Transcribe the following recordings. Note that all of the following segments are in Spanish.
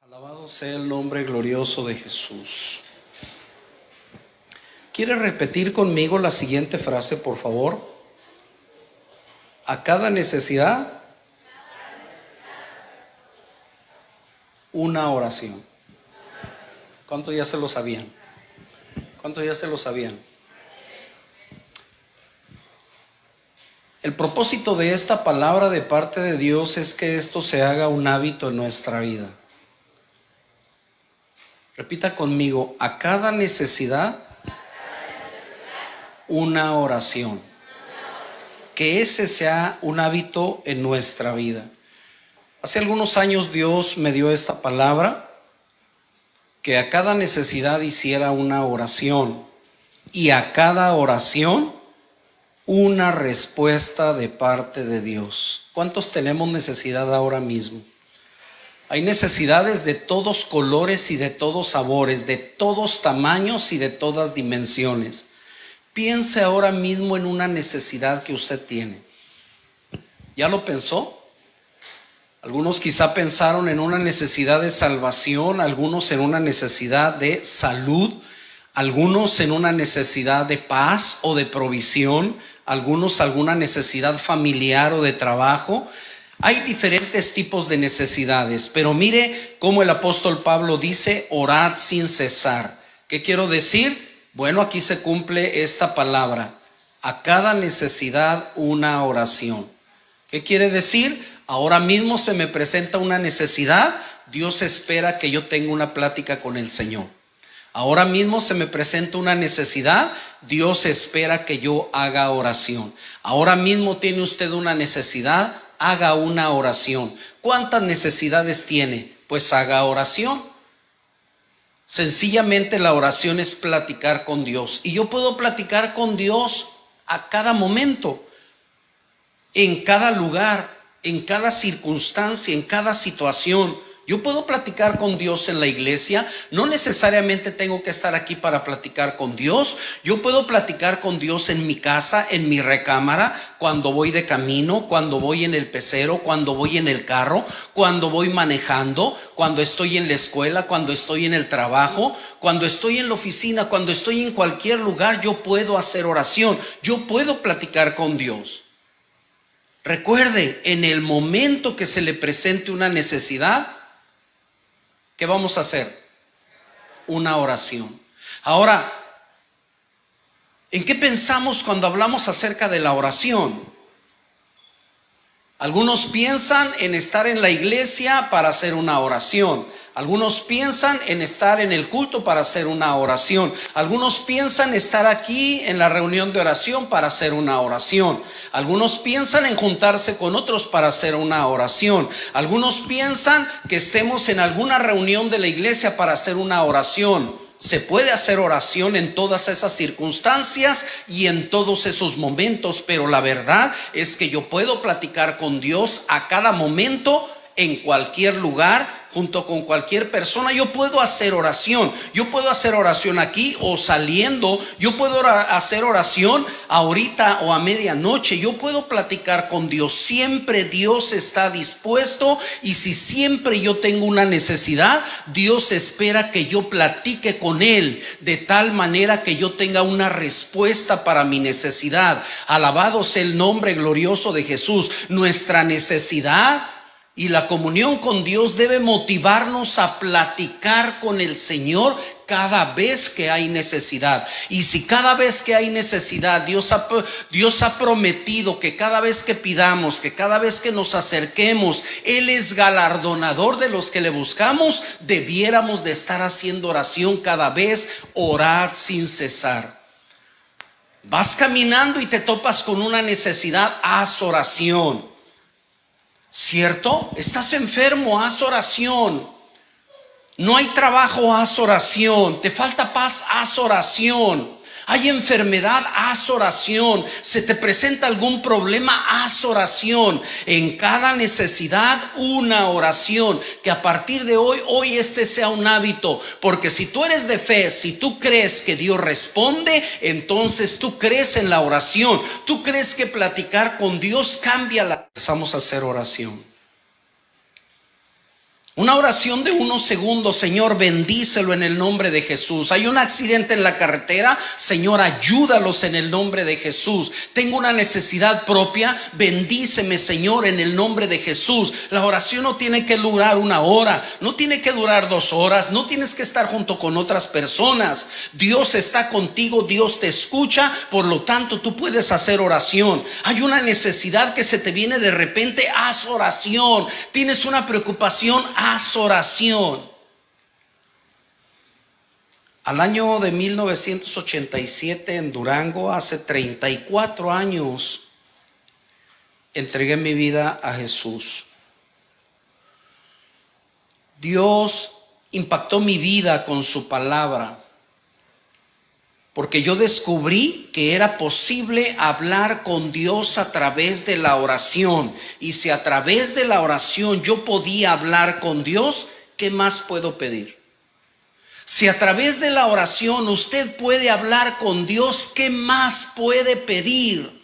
Alabado sea el nombre glorioso de Jesús. ¿Quiere repetir conmigo la siguiente frase, por favor? A cada necesidad, una oración. ¿Cuántos ya se lo sabían? ¿Cuántos ya se lo sabían? El propósito de esta palabra de parte de Dios es que esto se haga un hábito en nuestra vida. Repita conmigo, a cada necesidad, una oración. Que ese sea un hábito en nuestra vida. Hace algunos años Dios me dio esta palabra, que a cada necesidad hiciera una oración y a cada oración una respuesta de parte de Dios. ¿Cuántos tenemos necesidad ahora mismo? Hay necesidades de todos colores y de todos sabores, de todos tamaños y de todas dimensiones. Piense ahora mismo en una necesidad que usted tiene. ¿Ya lo pensó? Algunos quizá pensaron en una necesidad de salvación, algunos en una necesidad de salud, algunos en una necesidad de paz o de provisión, algunos alguna necesidad familiar o de trabajo. Hay diferentes tipos de necesidades, pero mire cómo el apóstol Pablo dice, orad sin cesar. ¿Qué quiero decir? Bueno, aquí se cumple esta palabra. A cada necesidad una oración. ¿Qué quiere decir? Ahora mismo se me presenta una necesidad, Dios espera que yo tenga una plática con el Señor. Ahora mismo se me presenta una necesidad, Dios espera que yo haga oración. Ahora mismo tiene usted una necesidad, haga una oración. ¿Cuántas necesidades tiene? Pues haga oración. Sencillamente la oración es platicar con Dios. Y yo puedo platicar con Dios a cada momento, en cada lugar, en cada circunstancia, en cada situación. Yo puedo platicar con Dios en la iglesia, no necesariamente tengo que estar aquí para platicar con Dios. Yo puedo platicar con Dios en mi casa, en mi recámara, cuando voy de camino, cuando voy en el pecero, cuando voy en el carro, cuando voy manejando, cuando estoy en la escuela, cuando estoy en el trabajo, cuando estoy en la oficina, cuando estoy en cualquier lugar. Yo puedo hacer oración, yo puedo platicar con Dios. Recuerde, en el momento que se le presente una necesidad, ¿qué vamos a hacer? Una oración. Ahora, ¿en qué pensamos cuando hablamos acerca de la oración? Algunos piensan en estar en la iglesia para hacer una oración. Algunos piensan en estar en el culto para hacer una oración. Algunos piensan estar aquí en la reunión de oración para hacer una oración. Algunos piensan en juntarse con otros para hacer una oración. Algunos piensan que estemos en alguna reunión de la iglesia para hacer una oración. Se puede hacer oración en todas esas circunstancias y en todos esos momentos, pero la verdad es que yo puedo platicar con Dios a cada momento, en cualquier lugar, junto con cualquier persona. Yo puedo hacer oración. Yo puedo hacer oración aquí o saliendo. Yo puedo hacer oración ahorita o a medianoche. Yo puedo platicar con Dios. Siempre Dios está dispuesto, y si siempre yo tengo una necesidad, Dios espera que yo platique con Él de tal manera que yo tenga una respuesta para mi necesidad. Alabado sea el nombre glorioso de Jesús. Nuestra necesidad y la comunión con Dios debe motivarnos a platicar con el Señor cada vez que hay necesidad. Y si cada vez que hay necesidad, Dios ha prometido que cada vez que pidamos, que cada vez que nos acerquemos, Él es galardonador de los que le buscamos, debiéramos de estar haciendo oración cada vez. Orad sin cesar. Vas caminando y te topas con una necesidad, haz oración. ¿Cierto? Estás enfermo, haz oración. No hay trabajo, haz oración. Te falta paz, haz oración. Hay enfermedad, haz oración. Se te presenta algún problema, haz oración. En cada necesidad, una oración. Que a partir de hoy este sea un hábito. Porque si tú eres de fe, si tú crees que Dios responde, entonces tú crees en la oración. Tú crees que platicar con Dios cambia la... Empezamos a hacer oración. Una oración de unos segundos: Señor, bendícelo en el nombre de Jesús. Hay un accidente en la carretera: Señor, ayúdalos en el nombre de Jesús. Tengo una necesidad propia: bendíceme, Señor, en el nombre de Jesús. La oración no tiene que durar 1 hora, no tiene que durar 2 horas, no tienes que estar junto con otras personas. Dios está contigo, Dios te escucha, por lo tanto tú puedes hacer oración. Hay una necesidad que se te viene de repente: haz oración. Tienes una preocupación: haz oración. Al año de 1987, en Durango, hace 34 años, entregué mi vida a Jesús. Dios impactó mi vida con su palabra, porque yo descubrí que era posible hablar con Dios a través de la oración. Y si a través de la oración yo podía hablar con Dios, ¿qué más puedo pedir? Si a través de la oración usted puede hablar con Dios, ¿qué más puede pedir?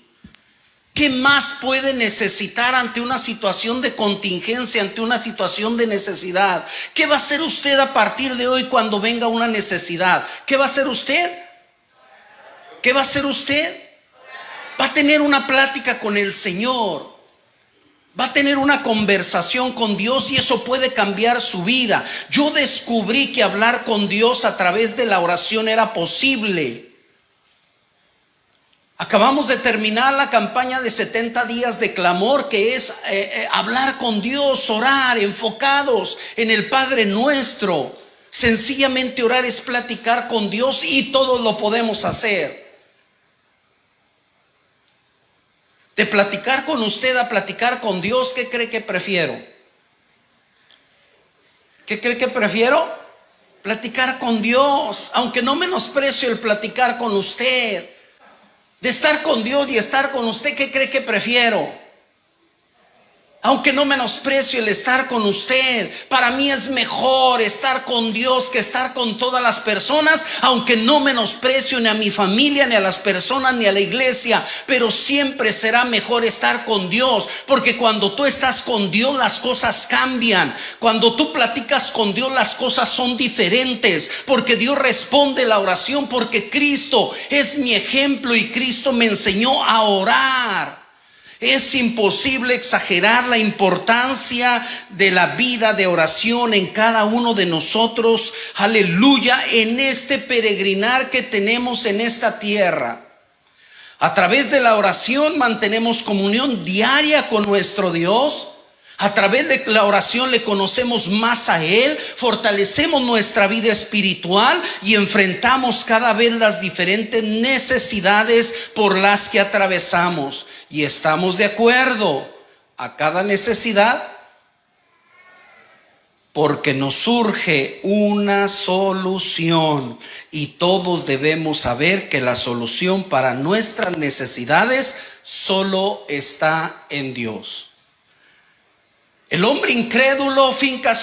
¿Qué más puede necesitar ante una situación de contingencia, ante una situación de necesidad? ¿Qué va a hacer usted a partir de hoy cuando venga una necesidad? ¿Qué va a hacer usted? ¿Qué va a hacer usted? Va a tener una plática con el Señor. Va a tener una conversación con Dios, y eso puede cambiar su vida. Yo descubrí que hablar con Dios a través de la oración era posible. Acabamos de terminar la campaña de 70 días de clamor, que es hablar con Dios, orar, enfocados en el Padre Nuestro. Sencillamente orar es platicar con Dios, y todos lo podemos hacer. De platicar con usted a platicar con Dios, ¿qué cree que prefiero? ¿Qué cree que prefiero? Platicar con Dios, aunque no menosprecio el platicar con usted. De estar con Dios y estar con usted, ¿qué cree que prefiero? Aunque no menosprecio el estar con usted, para mí es mejor estar con Dios que estar con todas las personas, aunque no menosprecio ni a mi familia, ni a las personas, ni a la iglesia. Pero siempre será mejor estar con Dios, porque cuando tú estás con Dios las cosas cambian. Cuando tú platicas con Dios las cosas son diferentes, porque Dios responde la oración, porque Cristo es mi ejemplo y Cristo me enseñó a orar. Es imposible exagerar la importancia de la vida de oración en cada uno de nosotros. Aleluya, en este peregrinar que tenemos en esta tierra. A través de la oración mantenemos comunión diaria con nuestro Dios. A través de la oración le conocemos más a Él, fortalecemos nuestra vida espiritual y enfrentamos cada vez las diferentes necesidades por las que atravesamos. Y estamos de acuerdo a cada necesidad, porque nos surge una solución, y todos debemos saber que la solución para nuestras necesidades solo está en Dios. El hombre incrédulo finca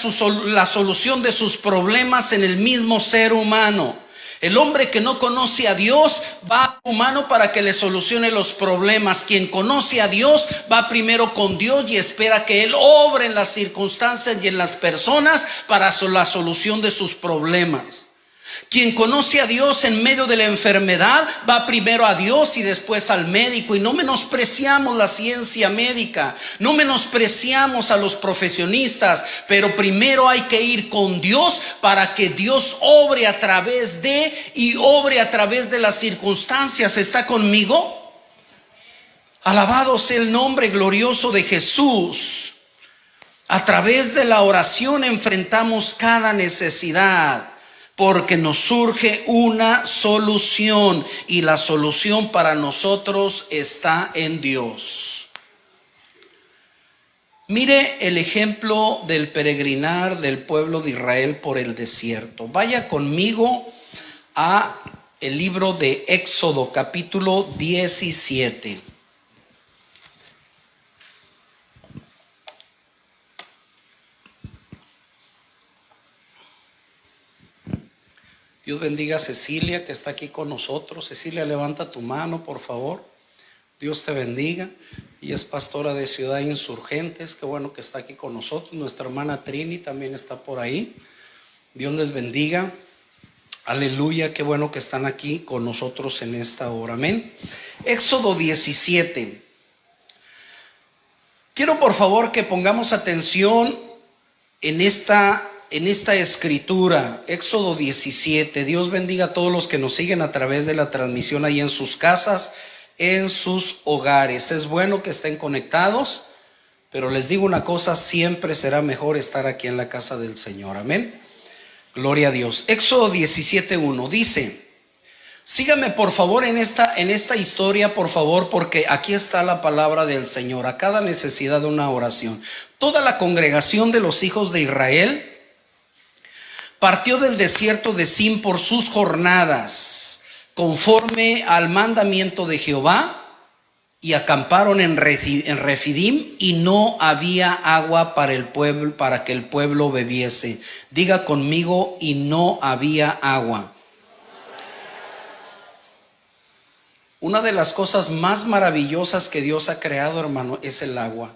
la solución de sus problemas en el mismo ser humano. El hombre que no conoce a Dios va a humano para que le solucione los problemas. Quien conoce a Dios va primero con Dios y espera que Él obre en las circunstancias y en las personas para la solución de sus problemas. Quien conoce a Dios en medio de la enfermedad va primero a Dios y después al médico. Y no menospreciamos la ciencia médica, no menospreciamos a los profesionistas, pero primero hay que ir con Dios para que Dios obre a través de las circunstancias. ¿Está conmigo? Alabado sea el nombre glorioso de Jesús. A través de la oración enfrentamos cada necesidad, porque nos surge una solución, y la solución para nosotros está en Dios. Mire el ejemplo del peregrinar del pueblo de Israel por el desierto. Vaya conmigo a el libro de Éxodo, capítulo 17. Dios bendiga a Cecilia, que está aquí con nosotros. Cecilia, levanta tu mano, por favor. Dios te bendiga. Ella es pastora de Ciudad Insurgentes. Qué bueno que está aquí con nosotros. Nuestra hermana Trini también está por ahí. Dios les bendiga. Aleluya, qué bueno que están aquí con nosotros en esta hora. Amén. Éxodo 17. Quiero por favor que pongamos atención en esta escritura. Éxodo 17. Dios bendiga a todos los que nos siguen a través de la transmisión ahí en sus casas, en sus hogares. Es bueno que estén conectados, pero les digo una cosa, siempre será mejor estar aquí en la casa del Señor. Amén. Gloria a Dios. Éxodo 17:1 dice: sígame por favor en esta historia, por favor, porque aquí está la palabra del Señor. A cada necesidad de una oración. Toda la congregación de los hijos de Israel partió del desierto de Sin por sus jornadas, conforme al mandamiento de Jehová, y acamparon en Refidim, y no había agua para el pueblo, para que el pueblo bebiese. Diga conmigo: y no había agua. Una de las cosas más maravillosas que Dios ha creado, hermano, es el agua.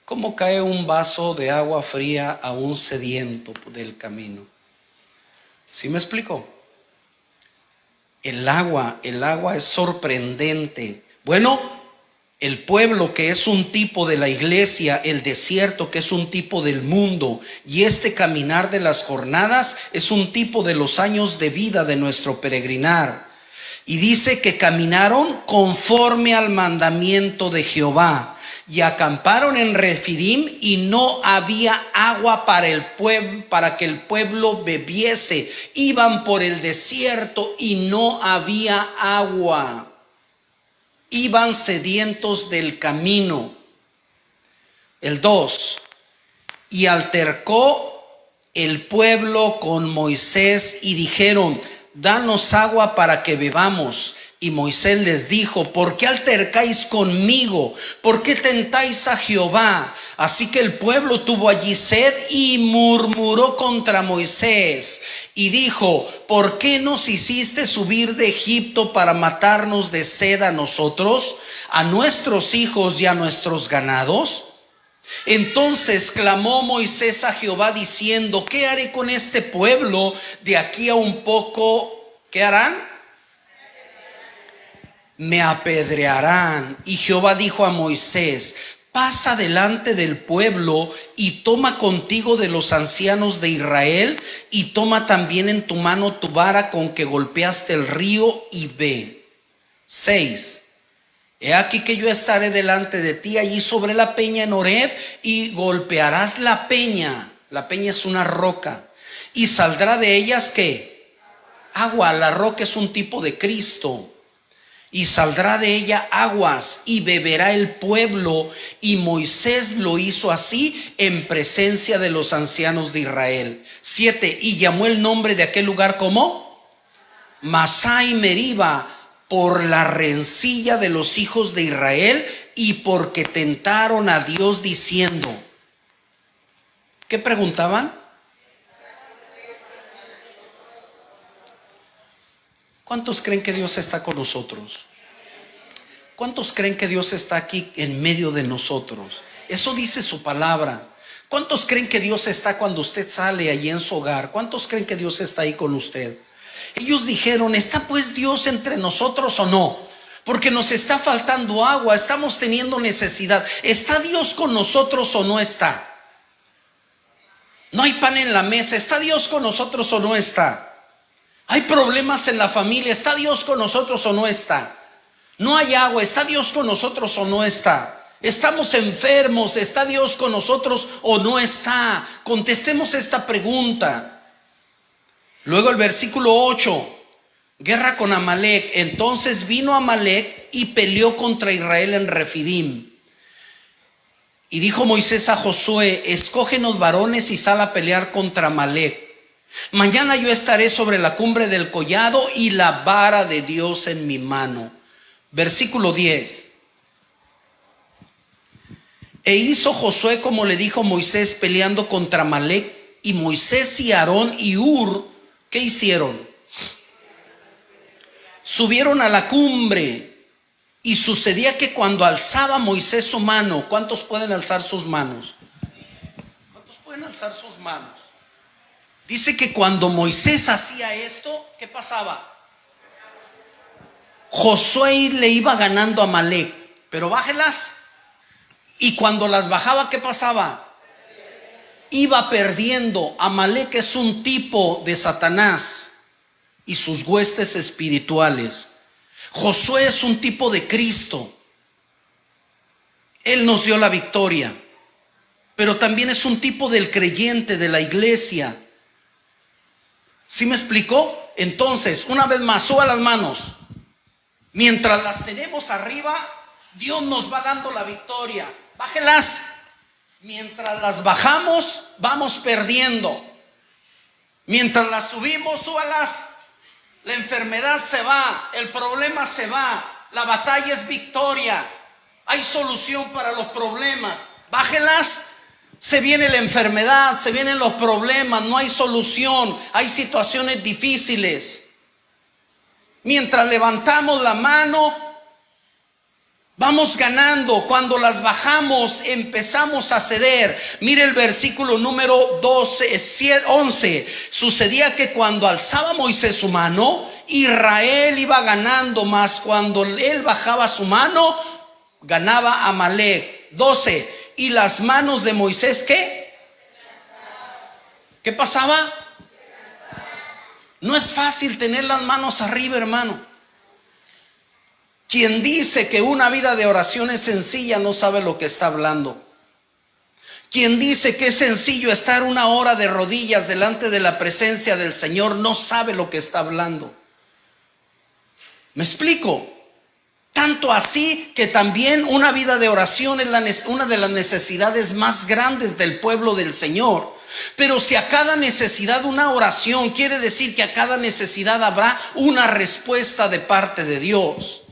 ¿Cómo cae un vaso de agua fría a un sediento del camino? ¿Sí me explico? El agua es sorprendente. Bueno, el pueblo, que es un tipo de la iglesia, el desierto, que es un tipo del mundo, y este caminar de las jornadas es un tipo de los años de vida de nuestro peregrinar. Y dice que caminaron conforme al mandamiento de Jehová, y acamparon en Refidim, y no había agua para el pueblo, para que el pueblo bebiese. Iban por el desierto y no había agua. Iban sedientos del camino. El 2. Y altercó el pueblo con Moisés y dijeron: danos agua para que bebamos. Y Moisés les dijo: ¿por qué altercáis conmigo? ¿Por qué tentáis a Jehová? Así que el pueblo tuvo allí sed y murmuró contra Moisés y dijo: ¿por qué nos hiciste subir de Egipto para matarnos de sed a nosotros, a nuestros hijos y a nuestros ganados? Entonces clamó Moisés a Jehová diciendo: ¿qué haré con este pueblo de aquí a un poco? ¿Qué harán? Me apedrearán. Y Jehová dijo a Moisés: pasa delante del pueblo y toma contigo de los ancianos de Israel, y toma también en tu mano tu vara con que golpeaste el río, y ve. 6. He aquí que yo estaré delante de ti allí sobre la peña en Horeb, y golpearás la peña. La peña es una roca, y saldrá de ellas ¿qué? Agua. La roca es un tipo de Cristo. Y saldrá de ella aguas, y beberá el pueblo. Y Moisés lo hizo así en presencia de los ancianos de Israel. 7. Y llamó el nombre de aquel lugar como Masá y Meriba, por la rencilla de los hijos de Israel, y porque tentaron a Dios diciendo. ¿Qué preguntaban? ¿Cuántos creen que Dios está con nosotros? ¿Cuántos creen que Dios está aquí en medio de nosotros? Eso dice su palabra. ¿Cuántos creen que Dios está cuando usted sale allí en su hogar? ¿Cuántos creen que Dios está ahí con usted? Ellos dijeron: ¿está pues Dios entre nosotros o no? Porque nos está faltando agua, estamos teniendo necesidad. ¿Está Dios con nosotros o no está? No hay pan en la mesa, ¿está Dios con nosotros o no está? Hay problemas en la familia, ¿está Dios con nosotros o no está? No hay agua, ¿está Dios con nosotros o no está? Estamos enfermos, ¿está Dios con nosotros o no está? Contestemos esta pregunta. Luego el versículo 8, guerra con Amalec. Entonces vino Amalec y peleó contra Israel en Refidim. Y dijo Moisés a Josué: escógenos varones y sal a pelear contra Amalec. Mañana yo estaré sobre la cumbre del collado y la vara de Dios en mi mano. Versículo 10. E hizo Josué como le dijo Moisés, peleando contra Amalec. Y Moisés y Aarón y Hur, ¿qué hicieron? Subieron a la cumbre Y sucedía que cuando alzaba Moisés su mano, ¿cuántos pueden alzar sus manos? ¿Cuántos pueden alzar sus manos? Dice que cuando Moisés hacía esto, ¿qué pasaba? Josué le iba ganando a Amalek, pero bájelas. Y cuando las bajaba, ¿qué pasaba? Iba perdiendo. Amalek es un tipo de Satanás y sus huestes espirituales. Josué es un tipo de Cristo. Él nos dio la victoria, pero también es un tipo del creyente, de la iglesia. ¿Sí me explicó? Entonces, una vez más, suba las manos. Mientras las tenemos arriba, Dios nos va dando la victoria. Bájelas. Mientras las bajamos, vamos perdiendo. Mientras las subimos, súbalas. La enfermedad se va, el problema se va, la batalla es victoria. Hay solución para los problemas. Bájelas. Se viene la enfermedad, se vienen los problemas, no hay solución, hay situaciones difíciles. Mientras levantamos la mano, vamos ganando. Cuando las bajamos, empezamos a ceder. Mire el versículo número 11. Sucedía que cuando alzaba Moisés su mano, Israel iba ganando, mas cuando él bajaba su mano, ganaba Amalek. 12. Y las manos de Moisés, ¿qué? ¿Qué pasaba? No es fácil tener las manos arriba, hermano. Quien dice que una vida de oración es sencilla no sabe lo que está hablando. Quien dice que es sencillo estar una hora de rodillas delante de la presencia del Señor no sabe lo que está hablando. ¿Me explico? Tanto así que también una vida de oración es una de las necesidades más grandes del pueblo del Señor. Pero si a cada necesidad una oración, quiere decir que a cada necesidad habrá una respuesta de parte de Dios.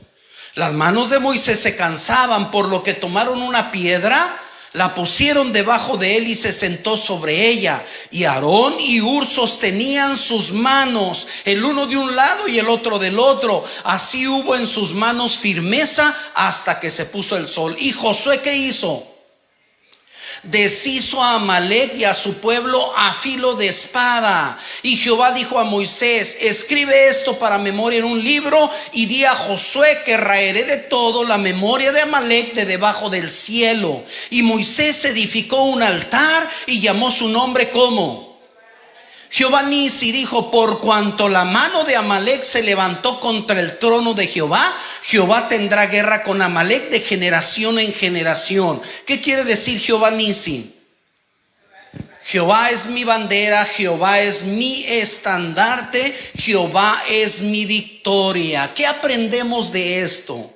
Las manos de Moisés se cansaban, por lo que tomaron una piedra, la pusieron debajo de él y se sentó sobre ella. Y Aarón y Hur sostenían sus manos, el uno de un lado y el otro del otro. Así hubo en sus manos firmeza hasta que se puso el sol. ¿Y Josué qué hizo? Deshizo a Amalek y a su pueblo a filo de espada. Y Jehová dijo a Moisés: escribe esto para memoria en un libro, y di a Josué que raeré de todo la memoria de Amalek de debajo del cielo. Y Moisés edificó un altar y llamó su nombre como Jehová Nisi. Dijo: por cuanto la mano de Amalek se levantó contra el trono de Jehová, Jehová tendrá guerra con Amalek de generación en generación. ¿Qué quiere decir Jehová Nisi? Jehová es mi bandera, Jehová es mi estandarte, Jehová es mi victoria. ¿Qué aprendemos de esto?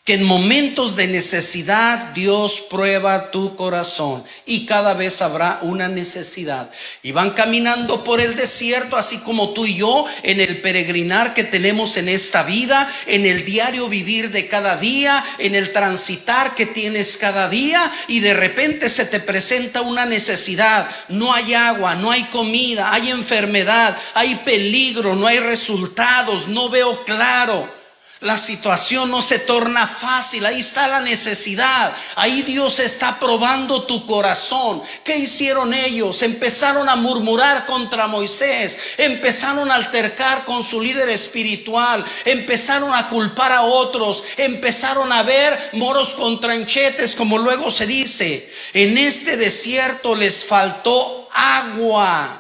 Que en momentos de necesidad Dios prueba tu corazón, y cada vez habrá una necesidad. Y van caminando por el desierto, así como tú y yo, en el peregrinar que tenemos en esta vida, en el diario vivir de cada día, en el transitar que tienes cada día, y de repente se te presenta una necesidad. No hay agua, no hay comida, hay enfermedad, hay peligro, no hay resultados, no veo claro. La situación no se torna fácil, ahí está la necesidad, ahí Dios está probando tu corazón. ¿Qué hicieron ellos? Empezaron a murmurar contra Moisés, empezaron a altercar con su líder espiritual, empezaron a culpar a otros, empezaron a ver moros con tranchetes, como luego se dice. En este desierto les faltó agua.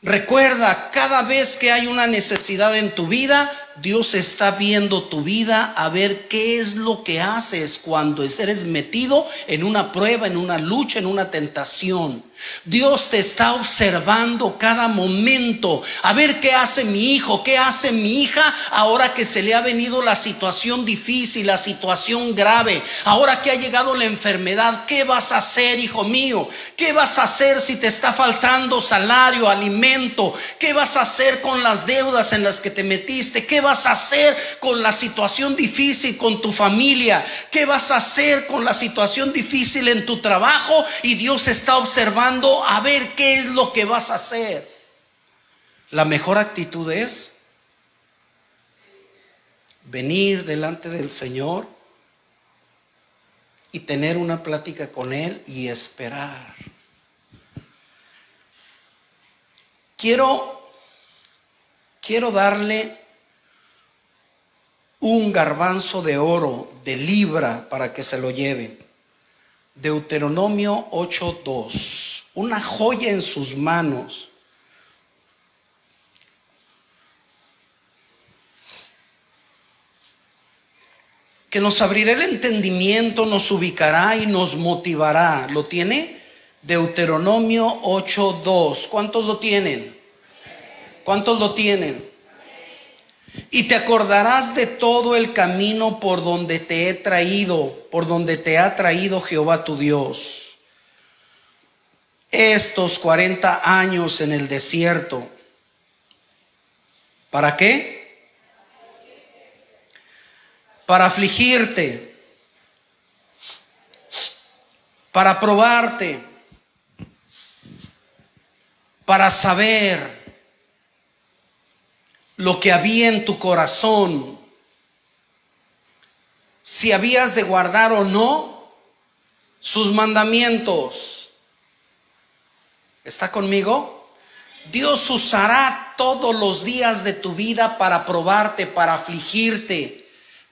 Recuerda, cada vez que hay una necesidad en tu vida, Dios está viendo tu vida a ver qué es lo que haces cuando eres metido en una prueba, en una lucha, en una tentación. Dios te está observando cada momento, a ver qué hace mi hijo, qué hace mi hija ahora que se le ha venido la situación difícil, la situación grave, ahora que ha llegado la enfermedad. ¿Qué vas a hacer, hijo mío? ¿Qué vas a hacer si te está faltando salario, alimento? ¿Qué vas a hacer con las deudas en las que te metiste? ¿Qué vas a hacer con la situación difícil con tu familia? ¿Qué vas a hacer con la situación difícil en tu trabajo? Y Dios está observando a ver qué es lo que vas a hacer. La mejor actitud es venir delante del Señor y tener una plática con Él y esperar. Quiero darle un garbanzo de oro, de libra, para que se lo lleve. Deuteronomio 8:2, una joya en sus manos. Que nos abrirá el entendimiento, nos ubicará y nos motivará. ¿Lo tiene? Deuteronomio 8:2. ¿Cuántos lo tienen? ¿Cuántos lo tienen? Y te acordarás de todo el camino por donde te ha traído Jehová tu Dios, estos 40 años en el desierto. ¿Para qué? Para afligirte, para probarte, para saber lo que había en tu corazón, si habías de guardar o no sus mandamientos. ¿Está conmigo? Dios usará todos los días de tu vida para probarte, para afligirte,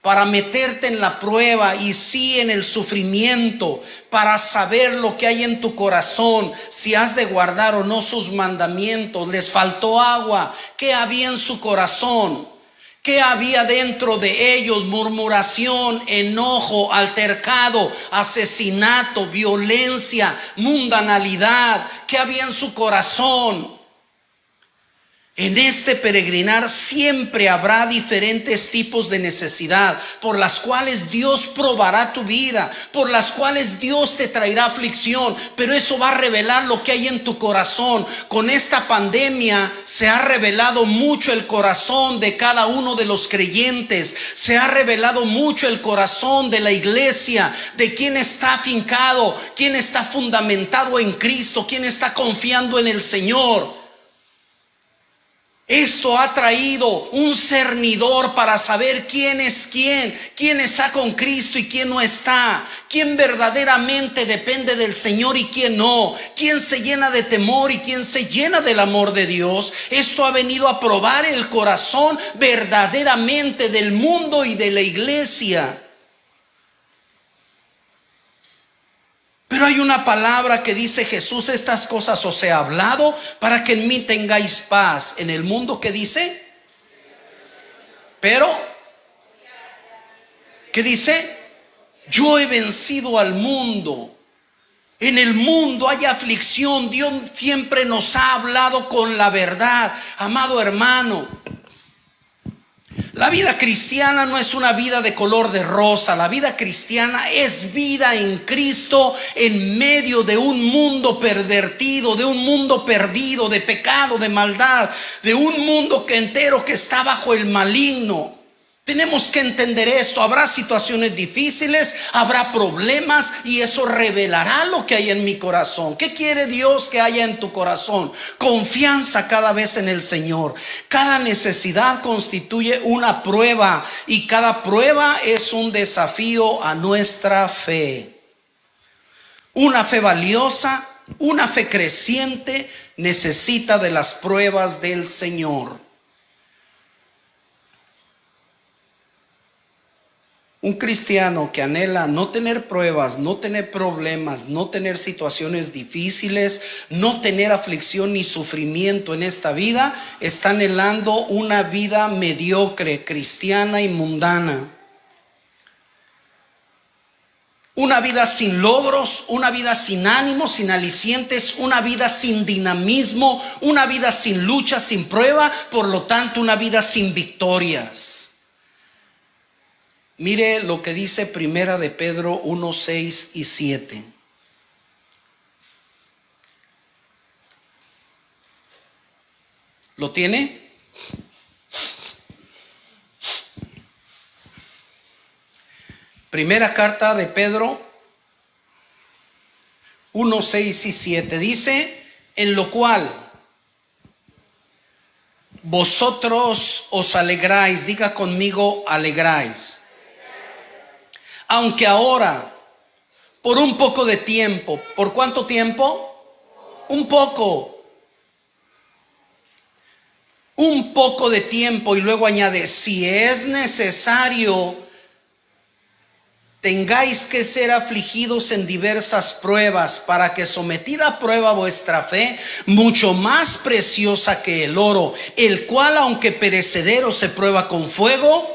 para meterte en la prueba y sí en el sufrimiento, para saber lo que hay en tu corazón, si has de guardar o no sus mandamientos. Les faltó agua. ¿Qué había en su corazón? ¿Qué había dentro de ellos? Murmuración, enojo, altercado, asesinato, violencia, mundanalidad. ¿Qué había en su corazón? En este peregrinar siempre habrá diferentes tipos de necesidad por las cuales Dios probará tu vida, por las cuales Dios te traerá aflicción, pero eso va a revelar lo que hay en tu corazón. Con esta pandemia se ha revelado mucho el corazón de cada uno de los creyentes, se ha revelado mucho el corazón de la iglesia, de quién está afincado, quién está fundamentado en Cristo, quién está confiando en el Señor. Esto ha traído un cernidor para saber quién es quién está con Cristo y quién no está, quién verdaderamente depende del Señor y quién no, quién se llena de temor y quién se llena del amor de Dios. Esto ha venido a probar el corazón verdaderamente del mundo y de la iglesia. Pero hay una palabra que dice Jesús: estas cosas os he hablado para que en mí tengáis paz. En el mundo, ¿qué dice? Pero, ¿qué dice? Yo he vencido al mundo. En el mundo hay aflicción. Dios siempre nos ha hablado con la verdad, amado hermano. La vida cristiana no es una vida de color de rosa. La vida cristiana es vida en Cristo en medio de un mundo pervertido, de un mundo perdido, de pecado, de maldad, de un mundo entero que está bajo el maligno. Tenemos que entender esto. Habrá situaciones difíciles, habrá problemas, y eso revelará lo que hay en mi corazón. ¿Qué quiere Dios que haya en tu corazón? Confianza cada vez en el Señor. Cada necesidad constituye una prueba, y cada prueba es un desafío a nuestra fe. Una fe valiosa, una fe creciente, necesita de las pruebas del Señor. Un cristiano que anhela no tener pruebas, no tener problemas, no tener situaciones difíciles, no tener aflicción ni sufrimiento en esta vida, está anhelando una vida mediocre, cristiana y mundana. Una vida sin logros, una vida sin ánimo, sin alicientes, una vida sin dinamismo, una vida sin lucha, sin prueba, por lo tanto una vida sin victorias. Mire lo que dice Primera de Pedro 1, 6 y 7. ¿Lo tiene? Primera carta de Pedro 1, 6 y 7. Dice: en lo cual vosotros os alegráis, diga conmigo, alegráis. Aunque ahora, por un poco de tiempo, ¿por cuánto tiempo? Un poco de tiempo, y luego añade, si es necesario, tengáis que ser afligidos en diversas pruebas, para que sometida a prueba vuestra fe, mucho más preciosa que el oro, el cual aunque perecedero se prueba con fuego,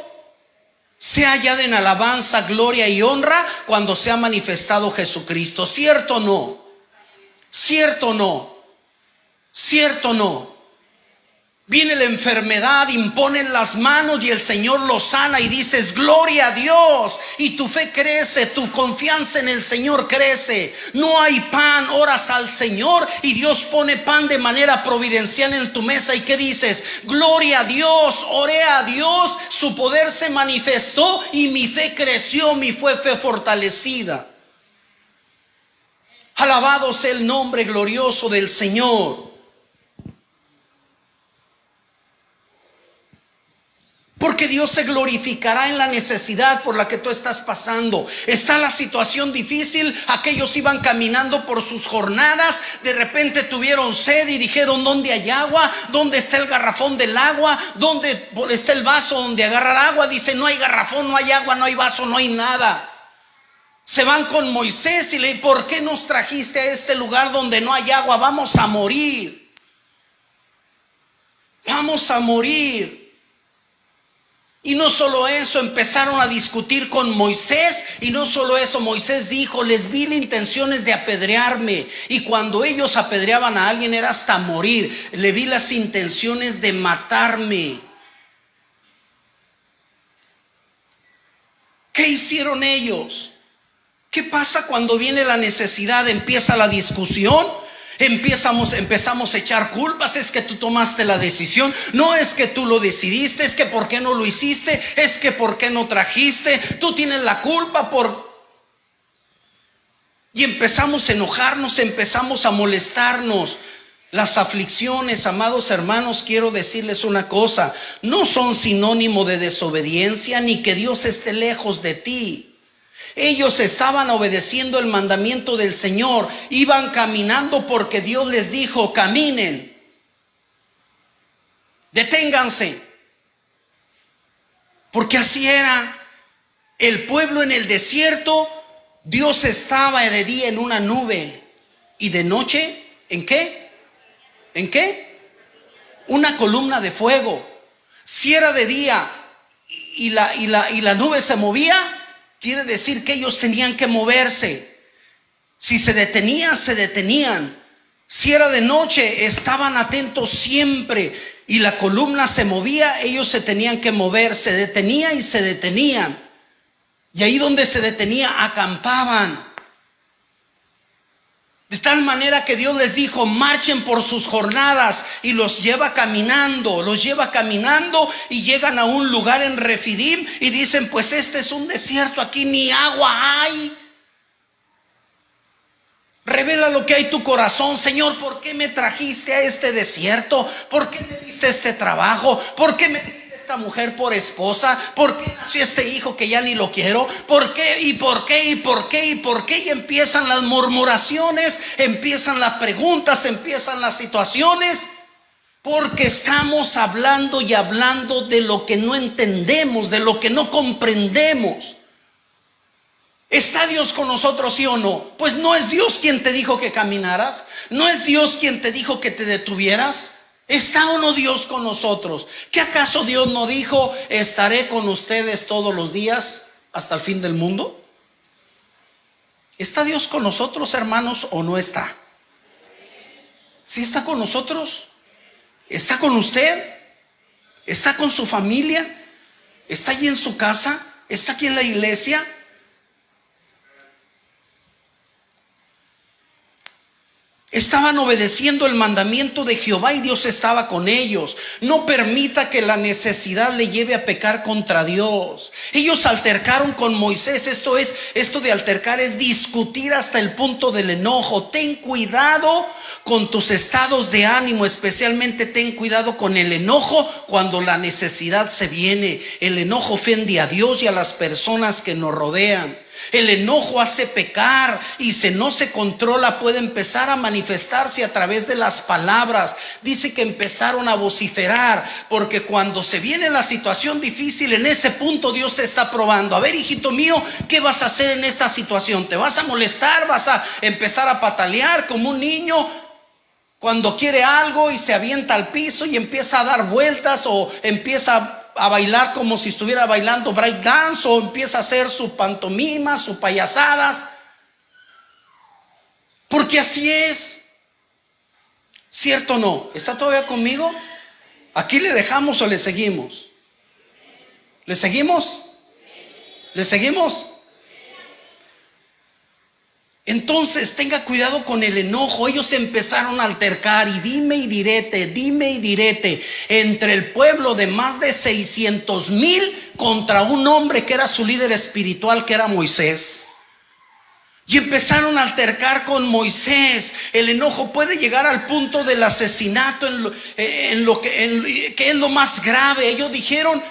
sea hallada en alabanza, gloria y honra cuando sea manifestado Jesucristo. ¿Cierto o no? ¿Cierto o no? ¿Cierto o no? Viene la enfermedad, imponen las manos y el Señor lo sana y dices, gloria a Dios. Y tu fe crece, tu confianza en el Señor crece. No hay pan, oras al Señor y Dios pone pan de manera providencial en tu mesa. ¿Y qué dices? Gloria a Dios, oré a Dios, su poder se manifestó y mi fe creció, mi fe fue fortalecida. Alabado sea el nombre glorioso del Señor. Porque Dios se glorificará en la necesidad por la que tú estás pasando. Está la situación difícil. Aquellos iban caminando por sus jornadas. De repente tuvieron sed y dijeron, ¿dónde hay agua? ¿Dónde está el garrafón del agua? ¿Dónde está el vaso donde agarrar agua? Dice, no hay garrafón, no hay agua, no hay vaso, no hay nada. Se van con Moisés y le dicen, ¿por qué nos trajiste a este lugar donde no hay agua? Vamos a morir. Vamos a morir. Y no solo eso, empezaron a discutir con Moisés. Y no solo eso, Moisés dijo, les vi las intenciones de apedrearme. Y cuando ellos apedreaban a alguien era hasta morir. Le vi las intenciones de matarme. ¿Qué hicieron ellos? ¿Qué pasa cuando viene la necesidad? Empieza la discusión. Empezamos a echar culpas. Es que tú tomaste la decisión, no es que tú lo decidiste, es que por qué no lo hiciste, es que por qué no trajiste, tú tienes la culpa y empezamos a enojarnos, empezamos a molestarnos. Las aflicciones, amados hermanos, quiero decirles una cosa, no son sinónimo de desobediencia ni que Dios esté lejos de ti. Ellos estaban obedeciendo el mandamiento del Señor, iban caminando porque Dios les dijo, caminen, deténganse, porque así era el pueblo en el desierto. Dios estaba de día en una nube y de noche, ¿en qué? ¿En qué? Una columna de fuego. Si era de día y la nube se movía, quiere decir que ellos tenían que moverse. Si se detenían, se detenían. Si era de noche, estaban atentos siempre. Y la columna se movía, ellos se tenían que mover. Se detenía y se detenían. Y ahí donde se detenía, acampaban. De tal manera que Dios les dijo, marchen por sus jornadas, y los lleva caminando y llegan a un lugar en Refidim y dicen, pues este es un desierto, aquí ni agua hay. Revela lo que hay en tu corazón, Señor, ¿por qué me trajiste a este desierto? ¿Por qué me diste este trabajo? ¿Por qué me diste esta mujer por esposa? ¿Por qué nació este hijo que ya ni lo quiero? ¿Por qué? ¿Y por qué? ¿Y por qué? ¿Y por qué? Y empiezan las murmuraciones, empiezan las preguntas, empiezan las situaciones, porque estamos hablando y hablando de lo que no entendemos, de lo que no comprendemos. ¿Está Dios con nosotros, sí o no? Pues no es Dios quien te dijo que caminaras, no es Dios quien te dijo que te detuvieras. ¿Está o no Dios con nosotros? ¿Qué acaso Dios no dijo, estaré con ustedes todos los días hasta el fin del mundo? ¿Está Dios con nosotros, hermanos, o no está? ¿Sí está con nosotros? ¿Está con usted? ¿Está con su familia? ¿Está allí en su casa? ¿Está aquí en la iglesia? Estaban obedeciendo el mandamiento de Jehová y Dios estaba con ellos. No permita que la necesidad le lleve a pecar contra Dios. Ellos altercaron con Moisés. Esto de altercar es discutir hasta el punto del enojo. Ten cuidado con tus estados de ánimo, especialmente ten cuidado con el enojo cuando la necesidad se viene. El enojo ofende a Dios y a las personas que nos rodean. El enojo hace pecar y si no se controla puede empezar a manifestarse a través de las palabras. Dice que empezaron a vociferar porque cuando se viene la situación difícil, en ese punto Dios te está probando. A ver, hijito mío, ¿qué vas a hacer en esta situación? ¿Te vas a molestar? ¿Vas a empezar a patalear como un niño cuando quiere algo y se avienta al piso y empieza a dar vueltas o empieza a bailar como si estuviera bailando break dance o empieza a hacer su pantomima, sus payasadas? Porque así es. ¿Cierto o no? ¿Está todavía conmigo? ¿Aquí le dejamos o le seguimos? ¿Le seguimos? ¿Le seguimos? Entonces tenga cuidado con el enojo. Ellos empezaron a altercar y dime y direte entre el pueblo de más de 600,000 contra un hombre que era su líder espiritual, que era Moisés. Y empezaron a altercar con Moisés. El enojo puede llegar al punto del asesinato, que es lo más grave. Ellos dijeron: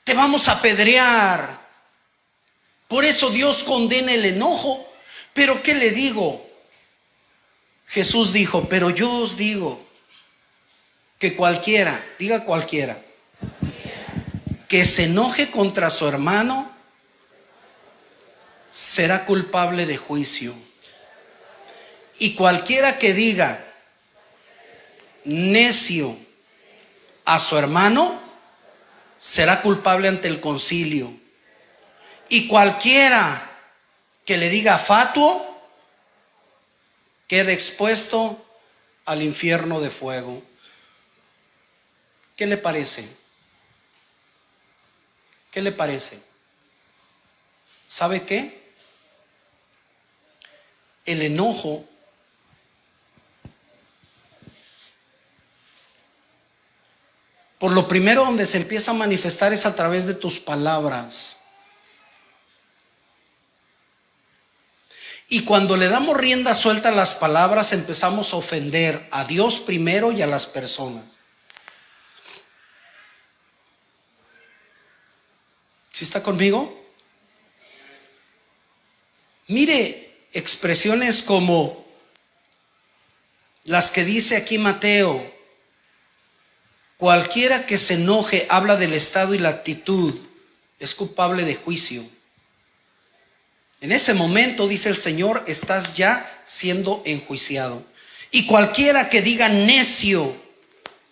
te vamos a apedrear. Por eso Dios condena el enojo. Pero ¿qué le digo? Jesús dijo: pero yo os digo que cualquiera, diga cualquiera, que se enoje contra su hermano será culpable de juicio. Y cualquiera que diga necio a su hermano será culpable ante el concilio. Y cualquiera que le diga fatuo queda expuesto al infierno de fuego. ¿Qué le parece? ¿Qué le parece? ¿Sabe qué? El enojo por lo primero donde se empieza a manifestar es a través de tus palabras. Y cuando le damos rienda suelta a las palabras, empezamos a ofender a Dios primero y a las personas. ¿Sí está conmigo? Mire, expresiones como las que dice aquí Mateo: cualquiera que se enoje, habla del estado y la actitud, es culpable de juicio. En ese momento, dice el Señor, estás ya siendo enjuiciado. Y cualquiera que diga necio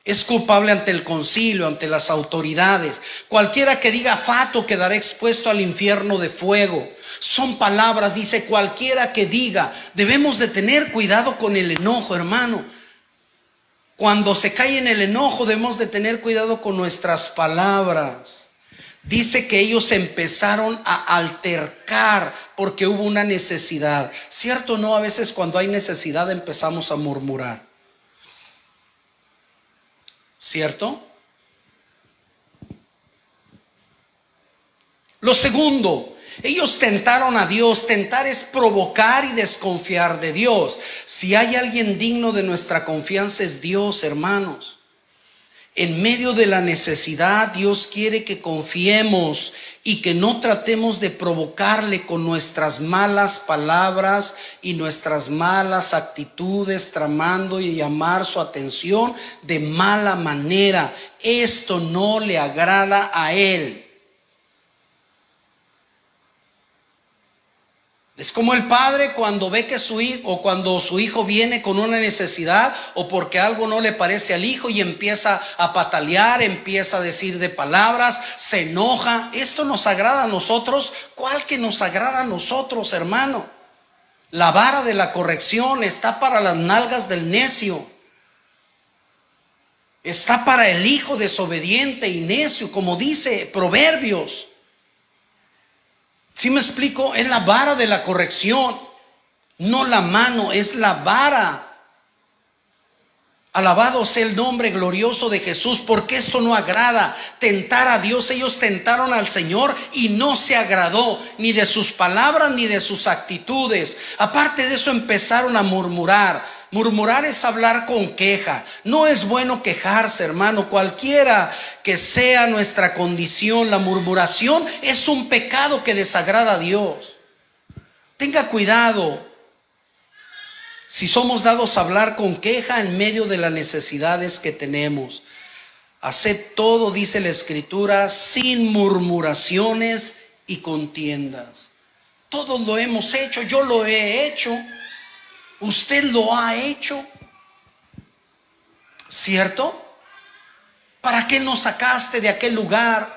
es culpable ante el concilio, ante las autoridades. Cualquiera que diga fatuo quedará expuesto al infierno de fuego. Son palabras, dice cualquiera que diga. Debemos de tener cuidado con el enojo, hermano. Cuando se cae en el enojo, debemos de tener cuidado con nuestras palabras. Dice que ellos empezaron a altercar porque hubo una necesidad. ¿Cierto o no? A veces cuando hay necesidad empezamos a murmurar. ¿Cierto? Lo segundo, ellos tentaron a Dios. Tentar es provocar y desconfiar de Dios. Si hay alguien digno de nuestra confianza es Dios, hermanos. En medio de la necesidad, Dios quiere que confiemos y que no tratemos de provocarle con nuestras malas palabras y nuestras malas actitudes, tramando y llamar su atención de mala manera. Esto no le agrada a Él. Es como el padre cuando ve que su hijo o cuando su hijo viene con una necesidad o porque algo no le parece al hijo y empieza a patalear, empieza a decir de palabras, se enoja. ¿Esto nos agrada a nosotros? ¿Cuál que nos agrada a nosotros, hermano? La vara de la corrección está para las nalgas del necio. Está para el hijo desobediente y necio, como dice Proverbios. ¿Sí me explico? Es la vara de la corrección, no la mano, es la vara. Alabado sea el nombre glorioso de Jesús, porque esto no agrada. Tentar a Dios, ellos tentaron al Señor y no se agradó ni de sus palabras ni de sus actitudes. Aparte de eso empezaron a murmurar. Murmurar es hablar con queja. No es bueno quejarse, hermano, cualquiera que sea nuestra condición. La murmuración es un pecado que desagrada a Dios. Tenga cuidado. Si somos dados a hablar con queja en medio de las necesidades que tenemos, haced todo, dice la Escritura, sin murmuraciones y contiendas. Todos lo hemos hecho, yo lo he hecho, usted lo ha hecho, ¿cierto? ¿Para qué nos sacaste de aquel lugar?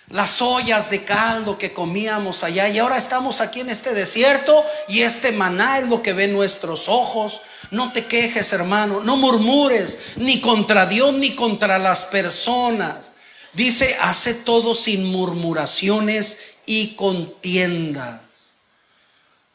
Las ollas de caldo que comíamos allá, y ahora estamos aquí en este desierto y este maná es lo que ven nuestros ojos. No te quejes, hermano, no murmures ni contra Dios ni contra las personas. Dice, hace todo sin murmuraciones y contiendas.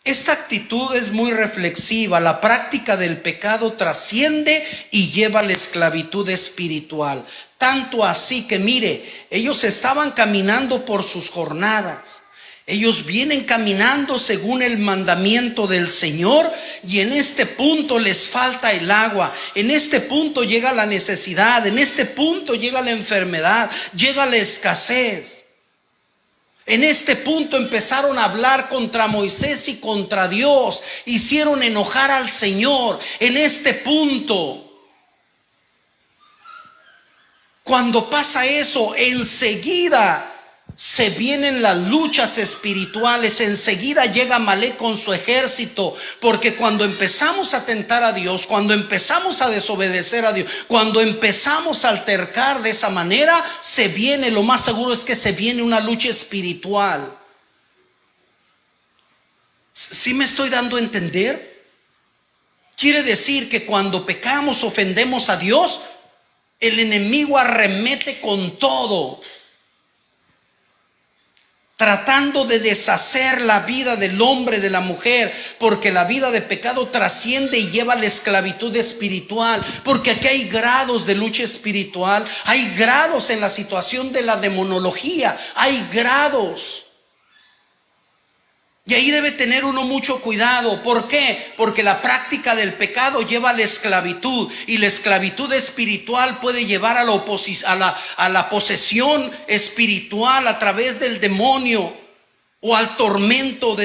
Esta actitud es muy reflexiva. La práctica del pecado trasciende y lleva a la esclavitud espiritual. Tanto así que mire, ellos estaban caminando por sus jornadas. Ellos vienen caminando según el mandamiento del Señor, y en este punto les falta el agua. En este punto llega la necesidad. En este punto llega la enfermedad. Llega la escasez. En este punto empezaron a hablar contra Moisés y contra Dios. Hicieron enojar al Señor. En este punto, cuando pasa eso, enseguida se vienen las luchas espirituales. Enseguida llega Amalek con su ejército. Porque cuando empezamos a tentar a Dios, cuando empezamos a desobedecer a Dios, cuando empezamos a altercar de esa manera, se viene, lo más seguro es que se viene una lucha espiritual. ¿Sí me estoy dando a entender? Quiere decir que cuando pecamos, ofendemos a Dios, el enemigo arremete con todo, tratando de deshacer la vida del hombre, de la mujer, porque la vida de pecado trasciende y lleva a la esclavitud espiritual. Porque aquí hay grados de lucha espiritual, hay grados en la situación de la demonología, hay grados. Y ahí debe tener uno mucho cuidado. ¿Por qué? Porque la práctica del pecado lleva a la esclavitud, y la esclavitud espiritual puede llevar a la posesión espiritual a través del demonio, o al tormento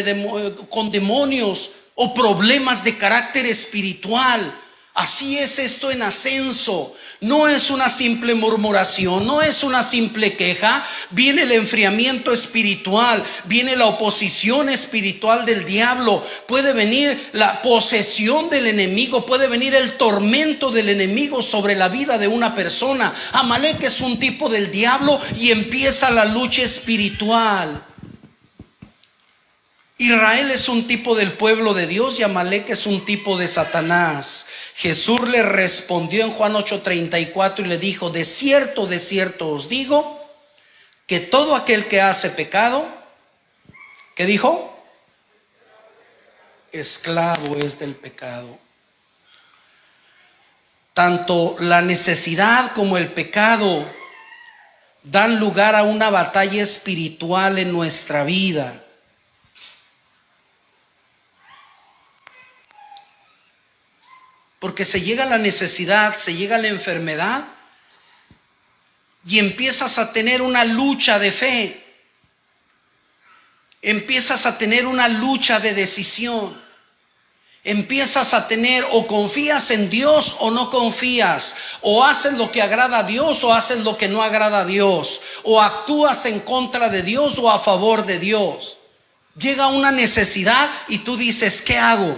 con demonios, o problemas de carácter espiritual. Así es esto en ascenso. No es una simple murmuración, no es una simple queja. Viene el enfriamiento espiritual, viene la oposición espiritual del diablo, puede venir la posesión del enemigo, puede venir el tormento del enemigo sobre la vida de una persona. Amalek es un tipo del diablo y empieza la lucha espiritual. Israel es un tipo del pueblo de Dios y Amalek es un tipo de Satanás. Jesús le respondió en Juan 8:34 y le dijo: de cierto os digo, que todo aquel que hace pecado, ¿qué dijo? Esclavo es del pecado. Tanto la necesidad como el pecado dan lugar a una batalla espiritual en nuestra vida. Porque se llega a la necesidad, se llega a la enfermedad, y empiezas a tener una lucha de fe. Empiezas a tener una lucha de decisión. Empiezas a tener, o confías en Dios o no confías. O haces lo que agrada a Dios o haces lo que no agrada a Dios. O actúas en contra de Dios o a favor de Dios. Llega una necesidad y tú dices: ¿qué hago?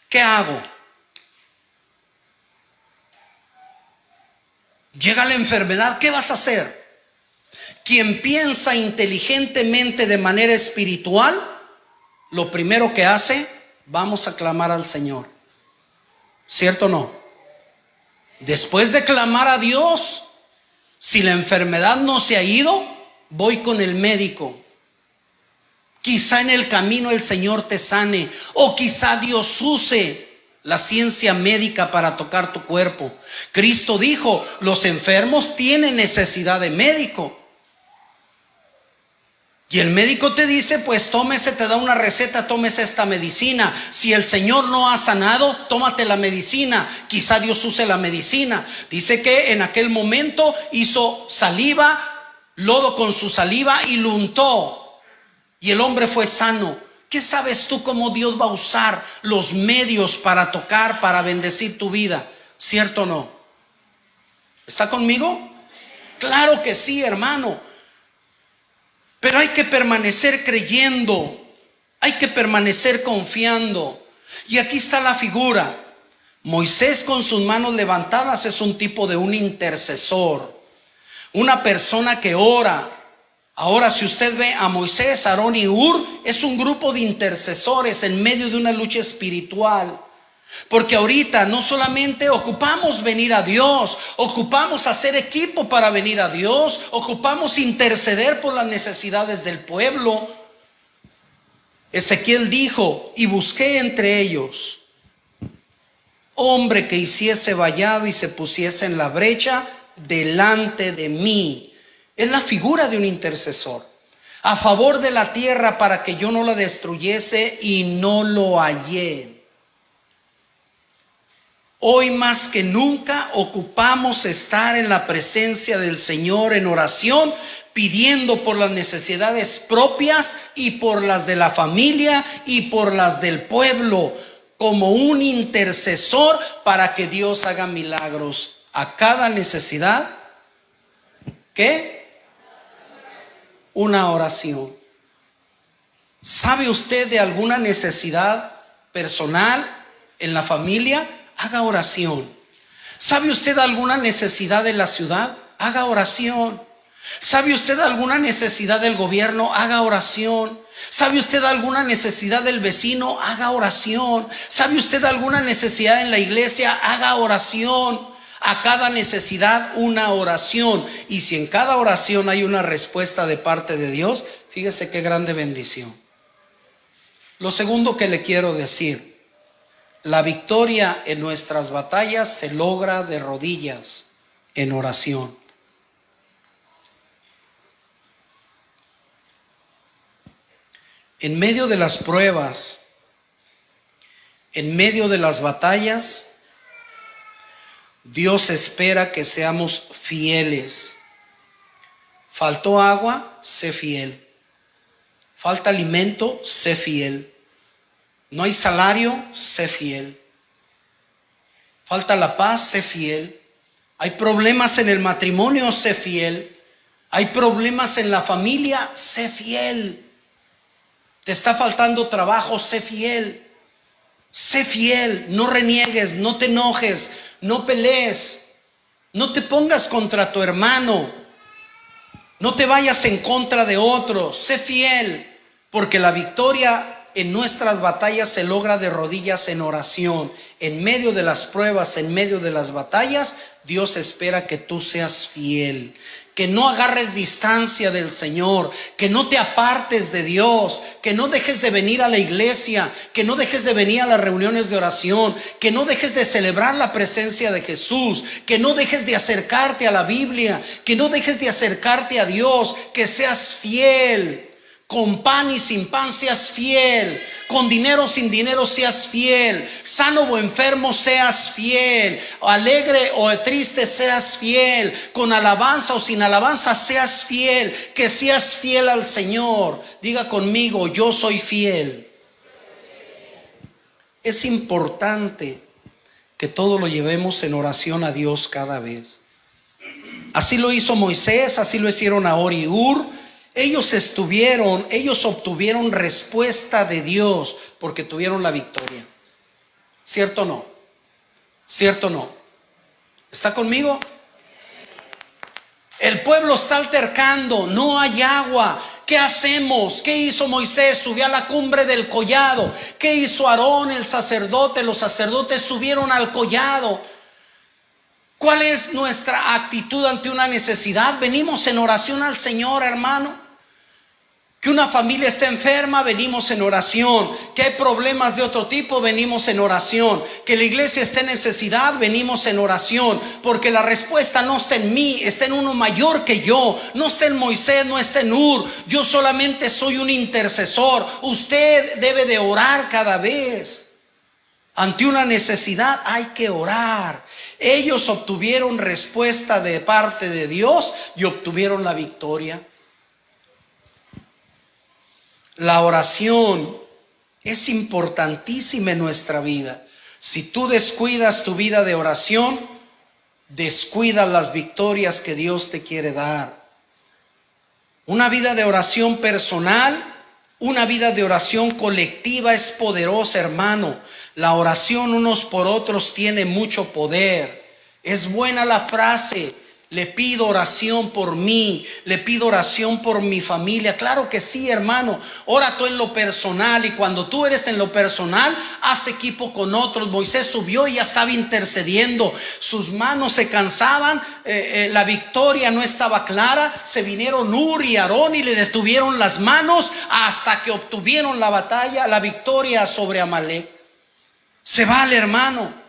¿Qué hago? Llega la enfermedad, ¿qué vas a hacer? Quien piensa inteligentemente de manera espiritual, lo primero que hace, vamos a clamar al Señor. ¿Cierto o no? Después de clamar a Dios, si la enfermedad no se ha ido, voy con el médico. Quizá en el camino el Señor te sane, o quizá Dios use la ciencia médica para tocar tu cuerpo. Cristo dijo, los enfermos tienen necesidad de médico. Y el médico te dice, pues tómese, te da una receta, tómese esta medicina. Si el Señor no ha sanado, tómate la medicina. Quizá Dios use la medicina. Dice que en aquel momento hizo saliva, lodo con su saliva y lo untó. Y el hombre fue sano. ¿Qué sabes tú cómo Dios va a usar los medios para tocar, para bendecir tu vida? ¿Cierto o no? ¿Está conmigo? Claro que sí, hermano. Pero hay que permanecer creyendo, hay que permanecer confiando. Y aquí está la figura. Moisés con sus manos levantadas es un tipo de un intercesor, una persona que ora. Ahora, si usted ve a Moisés, Aarón y Hur, es un grupo de intercesores en medio de una lucha espiritual. Porque ahorita no solamente ocupamos venir a Dios, ocupamos hacer equipo para venir a Dios, ocupamos interceder por las necesidades del pueblo. Ezequiel dijo, y busqué entre ellos hombre que hiciese vallado y se pusiese en la brecha delante de mí. Es la figura de un intercesor a favor de la tierra para que yo no la destruyese, y no lo hallé. Hoy más que nunca ocupamos estar en la presencia del Señor en oración, pidiendo por las necesidades propias y por las de la familia y por las del pueblo, como un intercesor para que Dios haga milagros a cada necesidad. ¿Qué? Una oración. ¿Sabe usted de alguna necesidad personal en la familia? Haga oración. ¿Sabe usted alguna necesidad de la ciudad? Haga oración. ¿Sabe usted alguna necesidad del gobierno? Haga oración. ¿Sabe usted alguna necesidad del vecino? Haga oración. ¿Sabe usted alguna necesidad en la iglesia? Haga oración. A cada necesidad una oración. Y si en cada oración hay una respuesta de parte de Dios, fíjese qué grande bendición. Lo segundo que le quiero decir: la victoria en nuestras batallas se logra de rodillas en oración. En medio de las pruebas, en medio de las batallas, Dios espera que seamos fieles. Faltó agua, sé fiel. Falta alimento, sé fiel. No hay salario, sé fiel. Falta la paz, sé fiel. Hay problemas en el matrimonio, sé fiel. Hay problemas en la familia, sé fiel. Te está faltando trabajo, sé fiel. Sé fiel, no reniegues, no te enojes, no pelees. No te pongas contra tu hermano. No te vayas en contra de otro. Sé fiel, porque la victoria en nuestras batallas se logra de rodillas en oración. En medio de las pruebas, en medio de las batallas, Dios espera que tú seas fiel, que no agarres distancia del Señor, que no te apartes de Dios, que no dejes de venir a la iglesia, que no dejes de venir a las reuniones de oración, que no dejes de celebrar la presencia de Jesús, que no dejes de acercarte a la Biblia, que no dejes de acercarte a Dios, que seas fiel. Con pan y sin pan seas fiel, con dinero o sin dinero seas fiel, sano o enfermo seas fiel, alegre o triste seas fiel, con alabanza o sin alabanza seas fiel, que seas fiel al Señor. Diga conmigo: yo soy fiel. Es importante que todo lo llevemos en oración a Dios cada vez. Así lo hizo Moisés, así lo hicieron Aarón y Hur. Ellos obtuvieron respuesta de Dios porque tuvieron la victoria. ¿Cierto o no? ¿Cierto o no? ¿Está conmigo? El pueblo está altercando, no hay agua. ¿Qué hacemos? ¿Qué hizo Moisés? Subió a la cumbre del collado. ¿Qué hizo Aarón, el sacerdote? Los sacerdotes subieron al collado. ¿Cuál es nuestra actitud ante una necesidad? Venimos en oración al Señor, hermano. Que una familia está enferma, venimos en oración. Que hay problemas de otro tipo, venimos en oración. Que la iglesia está en necesidad, venimos en oración. Porque la respuesta no está en mí, está en uno mayor que yo. No está en Moisés, no está en Ur. Yo solamente soy un intercesor. Usted debe de orar cada vez. Ante una necesidad hay que orar. Ellos obtuvieron respuesta de parte de Dios y obtuvieron la victoria. La oración es importantísima en nuestra vida. Si tú descuidas tu vida de oración, descuidas las victorias que Dios te quiere dar. Una vida de oración personal, una vida de oración colectiva es poderosa, hermano. La oración unos por otros tiene mucho poder. Es buena la frase: le pido oración por mí, le pido oración por mi familia. Claro que sí, hermano. Ora tú en lo personal, y cuando tú eres en lo personal, haz equipo con otros. Moisés subió y ya estaba intercediendo. Sus manos se cansaban, la victoria no estaba clara. Se vinieron Ur y Aarón y le detuvieron las manos hasta que obtuvieron la batalla, la victoria sobre Amalek. Se vale, hermano.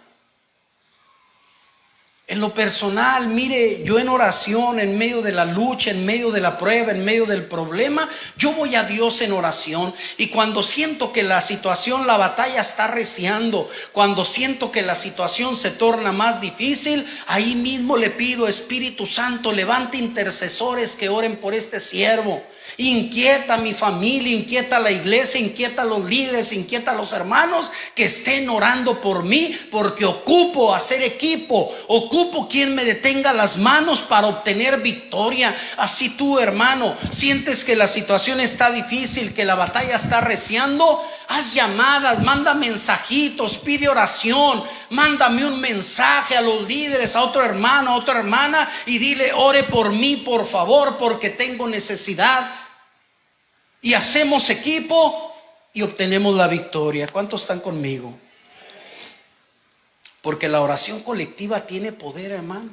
En lo personal, mire, yo en oración, en medio de la lucha, en medio de la prueba, en medio del problema, yo voy a Dios en oración. Y cuando siento que la situación, la batalla está arreciando, cuando siento que la situación se torna más difícil, ahí mismo le pido: Espíritu Santo, levante intercesores que oren por este siervo. Inquieta a mi familia, inquieta a la iglesia, inquieta a los líderes, inquieta a los hermanos que estén orando por mí, porque ocupo hacer equipo, ocupo quien me detenga las manos para obtener victoria. Así tú, hermano, sientes que la situación está difícil, que la batalla está arreciando, haz llamadas, manda mensajitos, pide oración, mándame un mensaje a los líderes, a otro hermano, a otra hermana, y dile: ore por mí, por favor, porque tengo necesidad. Y hacemos equipo y obtenemos la victoria. ¿Cuántos están conmigo? Porque la oración colectiva tiene poder, hermano.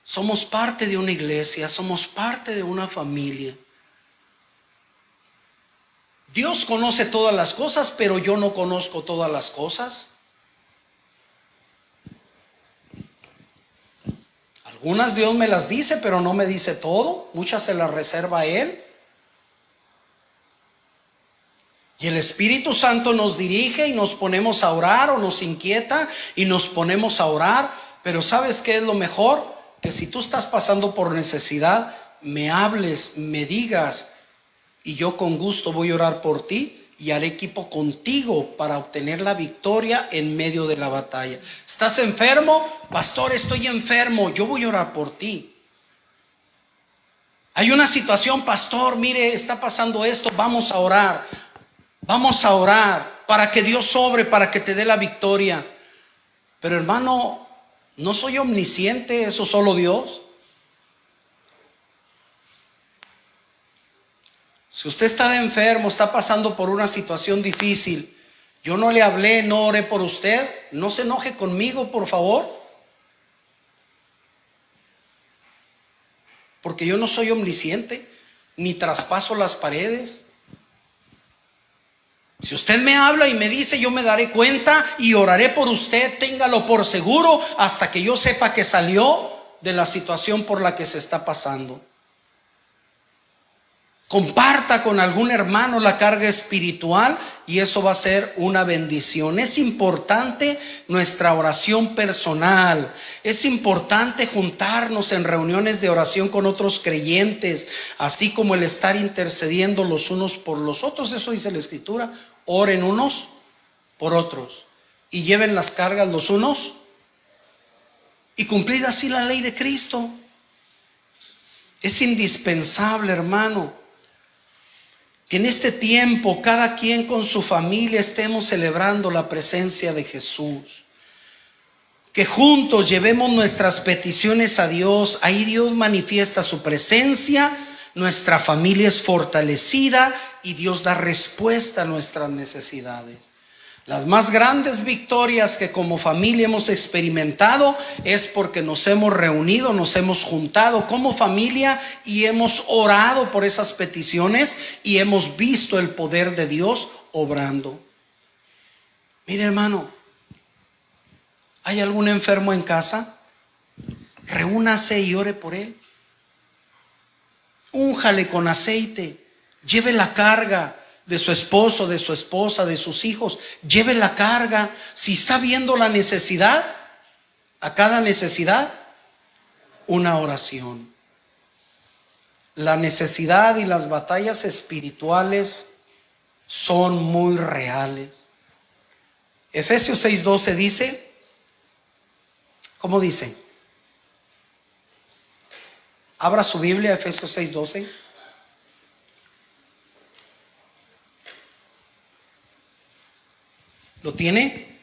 Somos parte de una iglesia, somos parte de una familia. Dios conoce todas las cosas, pero yo no conozco todas las cosas. Algunas Dios me las dice, pero no me dice todo. Muchas se las reserva a Él. Y el Espíritu Santo nos dirige y nos ponemos a orar, o nos inquieta y nos ponemos a orar. Pero ¿sabes qué es lo mejor? Que si tú estás pasando por necesidad, me hables, me digas, y yo con gusto voy a orar por ti y haré equipo contigo para obtener la victoria en medio de la batalla. ¿Estás enfermo? Pastor, estoy enfermo. Yo voy a orar por ti. Hay una situación, pastor, mire, está pasando esto, vamos a orar. Vamos a orar para que Dios obre, para que te dé la victoria. Pero hermano, no soy omnisciente, eso solo Dios. Si usted está enfermo, está pasando por una situación difícil, yo no le hablé, no oré por usted, no se enoje conmigo, por favor. Porque yo no soy omnisciente, ni traspaso las paredes. Si usted me habla y me dice, yo me daré cuenta y oraré por usted, téngalo por seguro, hasta que yo sepa que salió de la situación por la que se está pasando. Comparta con algún hermano la carga espiritual y eso va a ser una bendición. Es importante nuestra oración personal. Es importante juntarnos en reuniones de oración con otros creyentes, así como el estar intercediendo los unos por los otros. Eso dice la Escritura. Oren unos por otros y lleven las cargas los unos, y cumplid así la ley de Cristo. Es indispensable, hermano, que en este tiempo cada quien con su familia estemos celebrando la presencia de Jesús. Que juntos llevemos nuestras peticiones a Dios. Ahí Dios manifiesta su presencia, nuestra familia es fortalecida y Dios da respuesta a nuestras necesidades. Las más grandes victorias que como familia hemos experimentado es porque nos hemos reunido, nos hemos juntado como familia y hemos orado por esas peticiones y hemos visto el poder de Dios obrando. Mire, hermano, ¿hay algún enfermo en casa? Reúnase y ore por él. Únjale con aceite, lleve la carga de su esposo, de su esposa, de sus hijos. Lleve la carga. Si está viendo la necesidad, a cada necesidad, una oración. La necesidad y las batallas espirituales son muy reales. Efesios 6:12 dice, ¿cómo dice? Abra su Biblia, Efesios 6:12. ¿Lo tiene?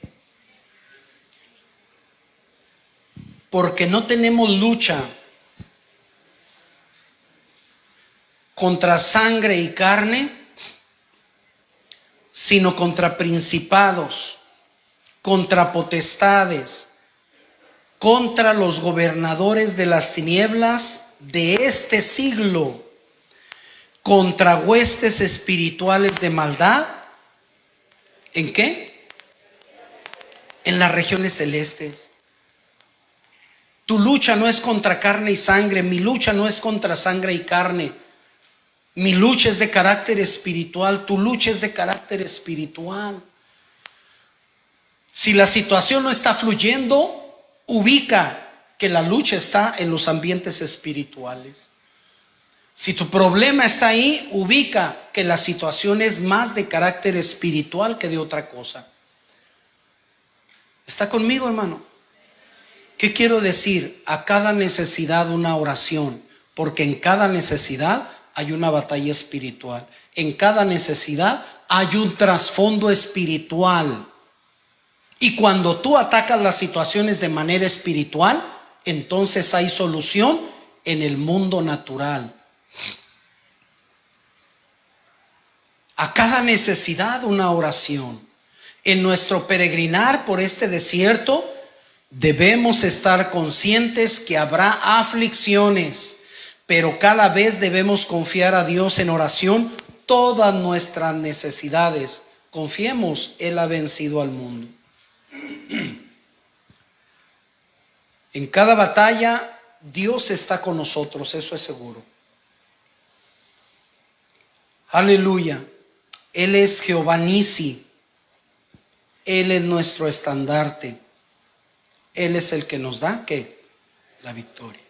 Porque no tenemos lucha contra sangre y carne, sino contra principados, contra potestades, contra los gobernadores de las tinieblas de este siglo, contra huestes espirituales de maldad. ¿En qué? En las regiones celestes. Tu lucha no es contra carne y sangre. Mi lucha no es contra sangre y carne. Mi lucha es de carácter espiritual. Tu lucha es de carácter espiritual. Si la situación no está fluyendo, ubica que la lucha está en los ambientes espirituales. Si tu problema está ahí, ubica que la situación es más de carácter espiritual que de otra cosa. ¿Está conmigo, hermano? ¿Qué quiero decir? A cada necesidad una oración, porque en cada necesidad hay una batalla espiritual. En cada necesidad hay un trasfondo espiritual. Y cuando tú atacas las situaciones de manera espiritual, entonces hay solución en el mundo natural. A cada necesidad una oración. En nuestro peregrinar por este desierto, debemos estar conscientes que habrá aflicciones, pero cada vez debemos confiar a Dios en oración todas nuestras necesidades. Confiemos, Él ha vencido al mundo. En cada batalla, Dios está con nosotros, eso es seguro. Aleluya. Él es Jehová Nisi. Él es nuestro estandarte. Él es el que nos da, ¿qué? La victoria.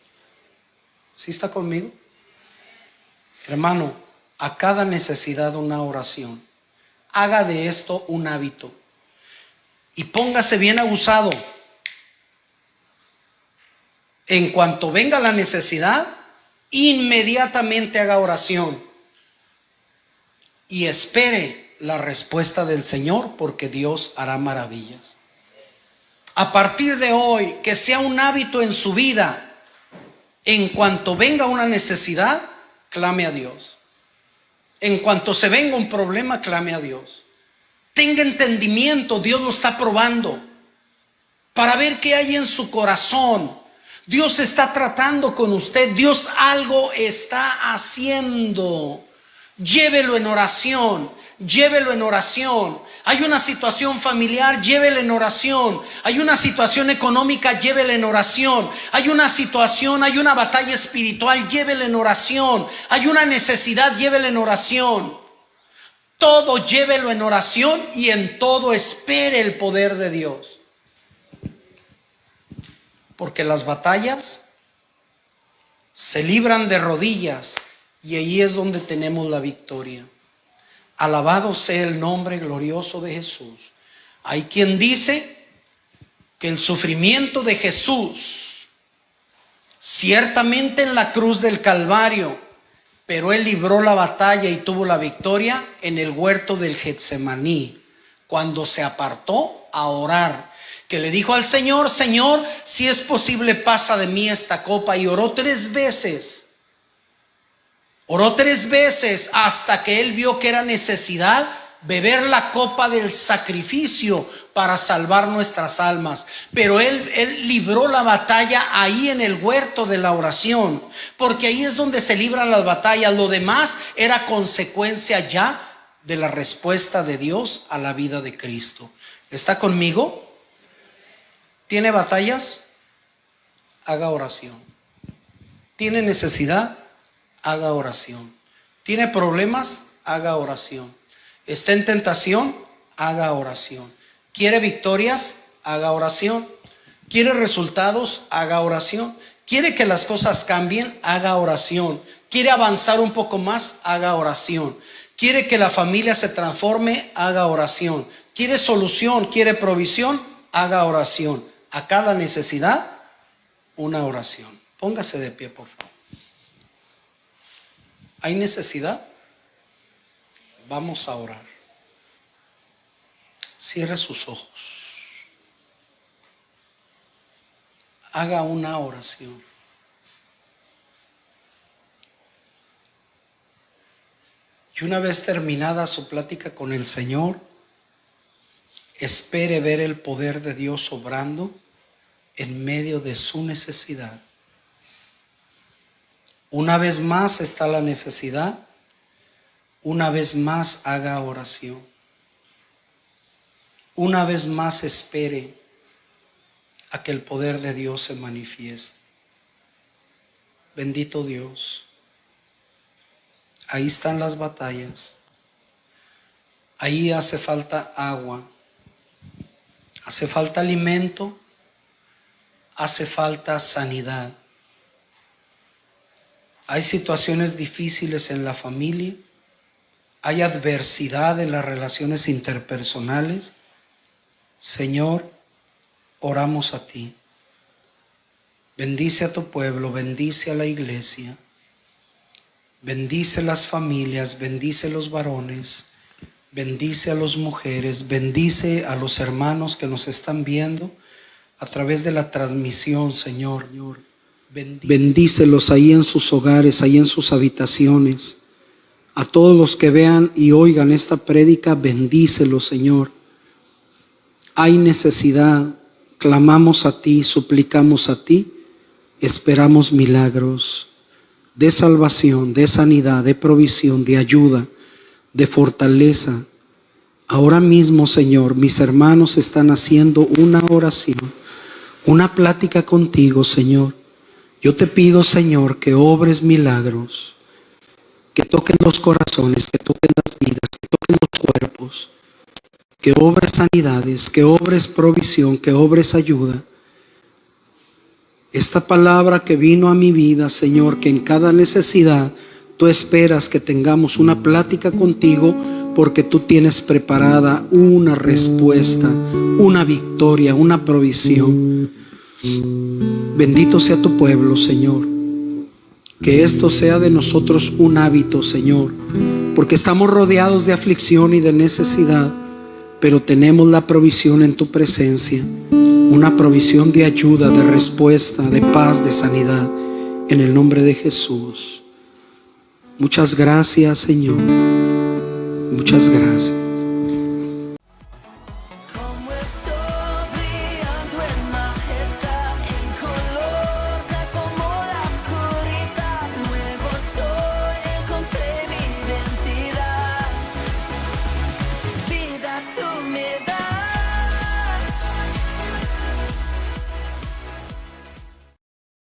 ¿Sí está conmigo? Hermano, a cada necesidad una oración. Haga de esto un hábito. Y póngase bien abusado. En cuanto venga la necesidad, inmediatamente haga oración. Y espere la respuesta del Señor, porque Dios hará maravillas. A partir de hoy, que sea un hábito en su vida. En cuanto venga una necesidad, clame a Dios. En cuanto se venga un problema, clame a Dios. Tenga entendimiento, Dios lo está probando para ver qué hay en su corazón. Dios está tratando con usted. Dios algo está haciendo. Llévelo en oración. Llévelo en oración. Hay una situación familiar, llévela en oración. Hay una situación económica, llévela en oración. Hay una situación, hay una batalla espiritual, llévela en oración. Hay una necesidad, llévela en oración. Todo llévelo en oración y en todo espere el poder de Dios. Porque las batallas se libran de rodillas y ahí es donde tenemos la victoria. Alabado sea el nombre glorioso de Jesús. Hay quien dice que el sufrimiento de Jesús, ciertamente en la cruz del Calvario, pero Él libró la batalla y tuvo la victoria en el huerto del Getsemaní, cuando se apartó a orar, que le dijo al Señor: Señor, si es posible, pasa de mí esta copa. Y oró 3 veces. Oró 3 veces hasta que él vio que era necesidad beber la copa del sacrificio para salvar nuestras almas. Pero él libró la batalla ahí en el huerto de la oración, porque ahí es donde se libran las batallas. Lo demás era consecuencia ya de la respuesta de Dios a la vida de Cristo. ¿Está conmigo? ¿Tiene batallas? Haga oración. ¿Tiene necesidad? Haga oración. ¿Tiene problemas? Haga oración. ¿Está en tentación? Haga oración. ¿Quiere victorias? Haga oración. ¿Quiere resultados? Haga oración. ¿Quiere que las cosas cambien? Haga oración. ¿Quiere avanzar un poco más? Haga oración. ¿Quiere que la familia se transforme? Haga oración. ¿Quiere solución? ¿Quiere provisión? Haga oración. A cada necesidad, una oración. Póngase de pie, por favor. ¿Hay necesidad? Vamos a orar. Cierre sus ojos. Haga una oración. Y una vez terminada su plática con el Señor, espere ver el poder de Dios obrando en medio de su necesidad. Una vez más está la necesidad. Una vez más haga oración. Una vez más espere a que el poder de Dios se manifieste. Bendito Dios. Ahí están las batallas. Ahí hace falta agua. Hace falta alimento. Hace falta sanidad. Hay situaciones difíciles en la familia. Hay adversidad en las relaciones interpersonales. Señor, oramos a ti. Bendice a tu pueblo, bendice a la iglesia. Bendice las familias, bendice los varones, bendice a las mujeres, bendice a los hermanos que nos están viendo a través de la transmisión, Señor. Bendícelos ahí en sus hogares, ahí en sus habitaciones. A todos los que vean y oigan esta prédica, bendícelos, Señor. Hay necesidad, clamamos a ti, suplicamos a ti, esperamos milagros de salvación, de sanidad, de provisión, de ayuda, de fortaleza. Ahora mismo, Señor, mis hermanos están haciendo una oración, una plática contigo, Señor. Yo te pido, Señor, que obres milagros, que toquen los corazones, que toquen las vidas, que toquen los cuerpos, que obres sanidades, que obres provisión, que obres ayuda. Esta palabra que vino a mi vida, Señor, que en cada necesidad tú esperas que tengamos una plática contigo, porque tú tienes preparada una respuesta, una victoria, una provisión. Bendito sea tu pueblo, Señor. Que esto sea de nosotros un hábito, Señor, porque estamos rodeados de aflicción y de necesidad, pero tenemos la provisión en tu presencia, una provisión de ayuda, de respuesta, de paz, de sanidad, en el nombre de Jesús. Muchas gracias, Señor. Muchas gracias.